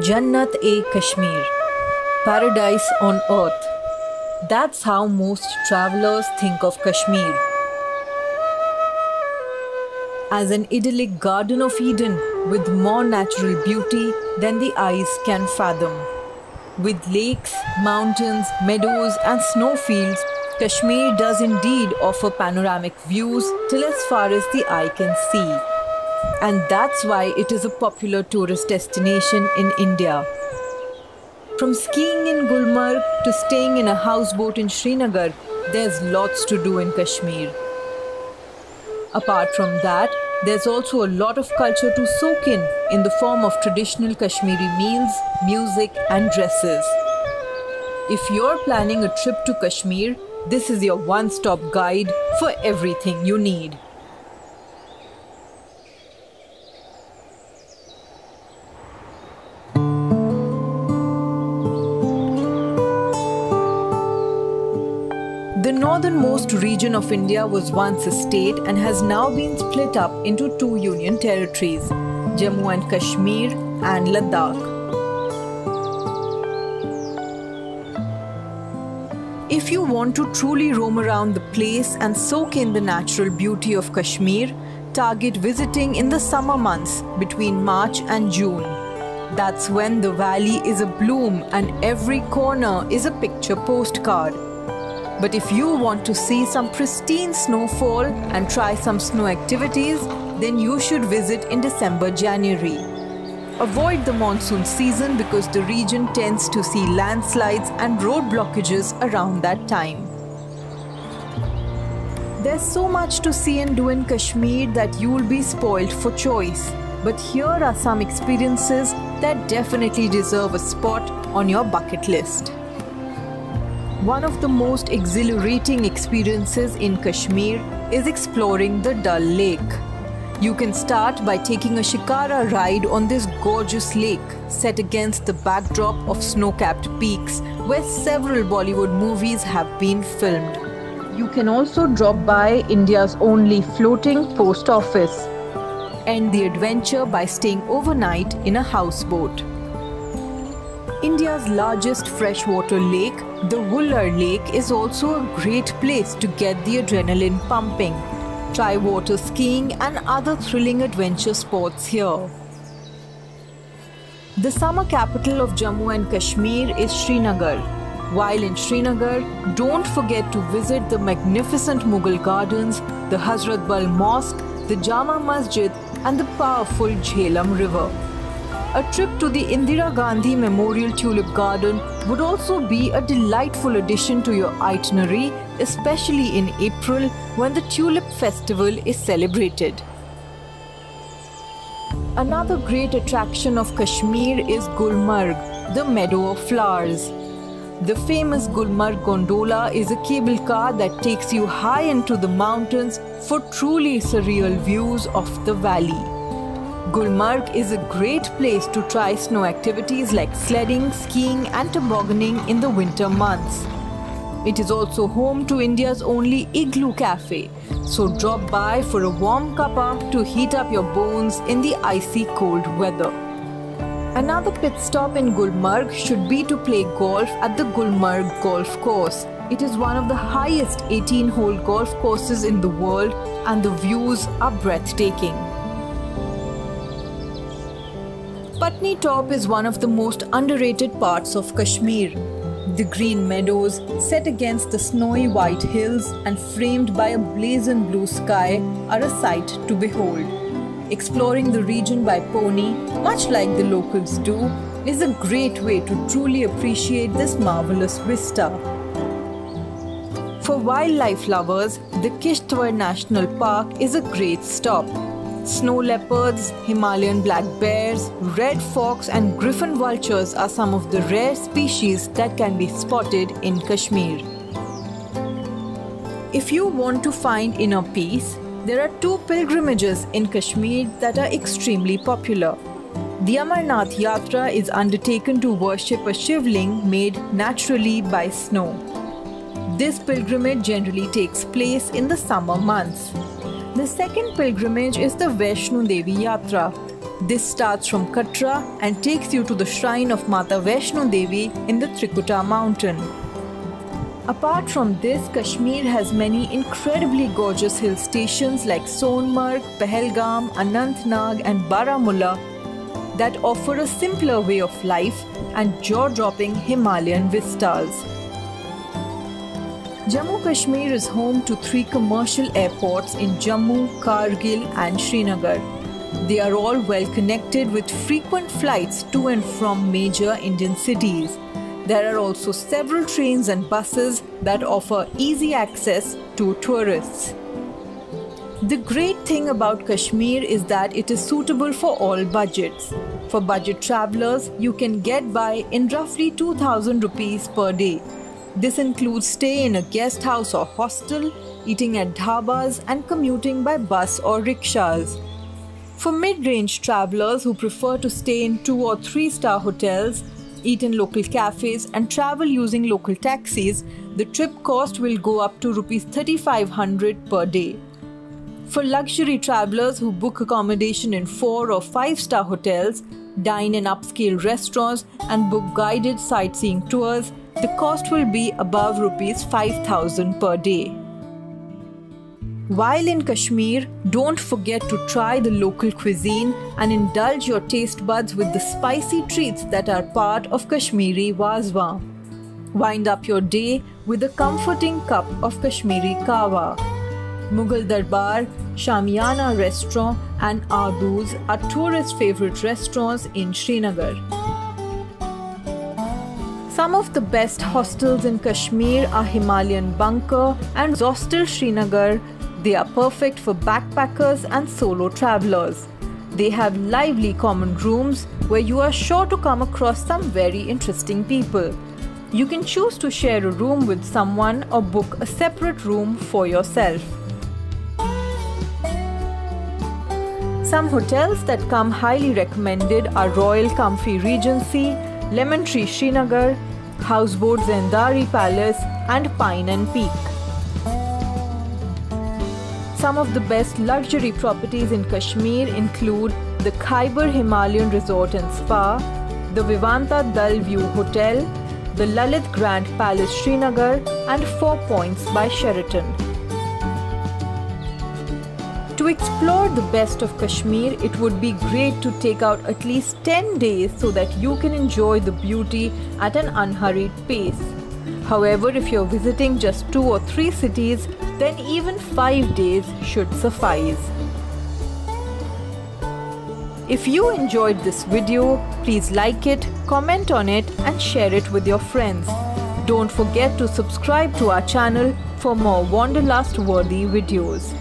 Jannat-e-Kashmir, paradise on earth. That's how most travelers think of Kashmir. As an idyllic Garden of Eden with more natural beauty than the eyes can fathom. With lakes, mountains, meadows and snowfields, Kashmir does indeed offer panoramic views till as far as the eye can see. And that's why it is a popular tourist destination in India. From skiing in Gulmarg to staying in a houseboat in Srinagar, there's lots to do in Kashmir. Apart from that, there's also a lot of culture to soak in the form of traditional Kashmiri meals, music and dresses. If you're planning a trip to Kashmir, this is your one-stop guide for everything you need. The northernmost region of India was once a state and has now been split up into two union territories, Jammu and Kashmir and Ladakh. If you want to truly roam around the place and soak in the natural beauty of Kashmir, target visiting in the summer months between March and June. That's when the valley is abloom and every corner is a picture postcard. But if you want to see some pristine snowfall and try some snow activities, then you should visit in December-January. Avoid the monsoon season because the region tends to see landslides and road blockages around that time. There's so much to see and do in Kashmir that you will be spoiled for choice. But here are some experiences that definitely deserve a spot on your bucket list. One of the most exhilarating experiences in Kashmir is exploring the Dal Lake. You can start by taking a shikara ride on this gorgeous lake set against the backdrop of snow-capped peaks where several Bollywood movies have been filmed. You can also drop by India's only floating post office. End the adventure by staying overnight in a houseboat. India's largest freshwater lake, the Wular Lake, is also a great place to get the adrenaline pumping. Try water skiing and other thrilling adventure sports here. The summer capital of Jammu and Kashmir is Srinagar. While in Srinagar, don't forget to visit the magnificent Mughal gardens, the Hazrat Bal Mosque, the Jama Masjid and the powerful Jhelum River. A trip to the Indira Gandhi Memorial Tulip Garden would also be a delightful addition to your itinerary, especially in April when the Tulip Festival is celebrated. Another great attraction of Kashmir is Gulmarg, the Meadow of Flowers. The famous Gulmarg Gondola is a cable car that takes you high into the mountains for truly surreal views of the valley. Gulmarg is a great place to try snow activities like sledding, skiing and tobogganing in the winter months. It is also home to India's only igloo cafe, so drop by for a warm cuppa to heat up your bones in the icy cold weather. Another pit stop in Gulmarg should be to play golf at the Gulmarg Golf Course. It is one of the highest 18-hole golf courses in the world and the views are breathtaking. Patni Top is one of the most underrated parts of Kashmir. The green meadows, set against the snowy white hills and framed by a blazing blue sky, are a sight to behold. Exploring the region by pony, much like the locals do, is a great way to truly appreciate this marvelous vista. For wildlife lovers, the Kishtwar National Park is a great stop. Snow leopards, Himalayan black bears, red fox and griffon vultures are some of the rare species that can be spotted in Kashmir. If you want to find inner peace, there are two pilgrimages in Kashmir that are extremely popular. The Amarnath Yatra is undertaken to worship a Shivling made naturally by snow. This pilgrimage generally takes place in the summer months. The second pilgrimage is the Vaishno Devi Yatra. This starts from Katra and takes you to the shrine of Mata Vaishno Devi in the Trikuta mountain. Apart from this, Kashmir has many incredibly gorgeous hill stations like Sonmarg, Pahalgam, Anantnag and Baramulla that offer a simpler way of life and jaw-dropping Himalayan vistas. Jammu Kashmir is home to 3 commercial airports in Jammu, Kargil and Srinagar. They are all well connected with frequent flights to and from major Indian cities. There are also several trains and buses that offer easy access to tourists. The great thing about Kashmir is that it is suitable for all budgets. For budget travelers, you can get by in roughly 2,000 rupees per day. This includes stay in a guest house or hostel, eating at dhabas and commuting by bus or rickshaws. For mid-range travelers who prefer to stay in 2 or 3-star hotels, eat in local cafes and travel using local taxis, the trip cost will go up to Rs 3,500 per day. For luxury travelers who book accommodation in 4 or 5-star hotels, dine in upscale restaurants and book guided sightseeing tours, the cost will be above Rs 5,000 per day. While in Kashmir, don't forget to try the local cuisine and indulge your taste buds with the spicy treats that are part of Kashmiri Wazwan. Wind up your day with a comforting cup of Kashmiri Kahwa. Mughal Darbar, Shamiana Restaurant and Aadoos are tourist favorite restaurants in Srinagar. Some of the best hostels in Kashmir are Himalayan Bunker and Hostel Srinagar. They are perfect for backpackers and solo travelers. They have lively common rooms where you are sure to come across some very interesting people. You can choose to share a room with someone or book a separate room for yourself. Some hotels that come highly recommended are Royal Comfy Regency, Lemon Tree Srinagar, Houseboat Zendari Palace and Pine and Peak. Some of the best luxury properties in Kashmir include the Khyber Himalayan Resort and Spa, the Vivanta Dal View Hotel, the Lalit Grand Palace Srinagar and 4 Points by Sheraton. To explore the best of Kashmir, it would be great to take out at least 10 days so that you can enjoy the beauty at an unhurried pace. However, if you're visiting just 2 or 3 cities, then even 5 days should suffice. If you enjoyed this video, please like it, comment on it and share it with your friends. Don't forget to subscribe to our channel for more wanderlust-worthy videos.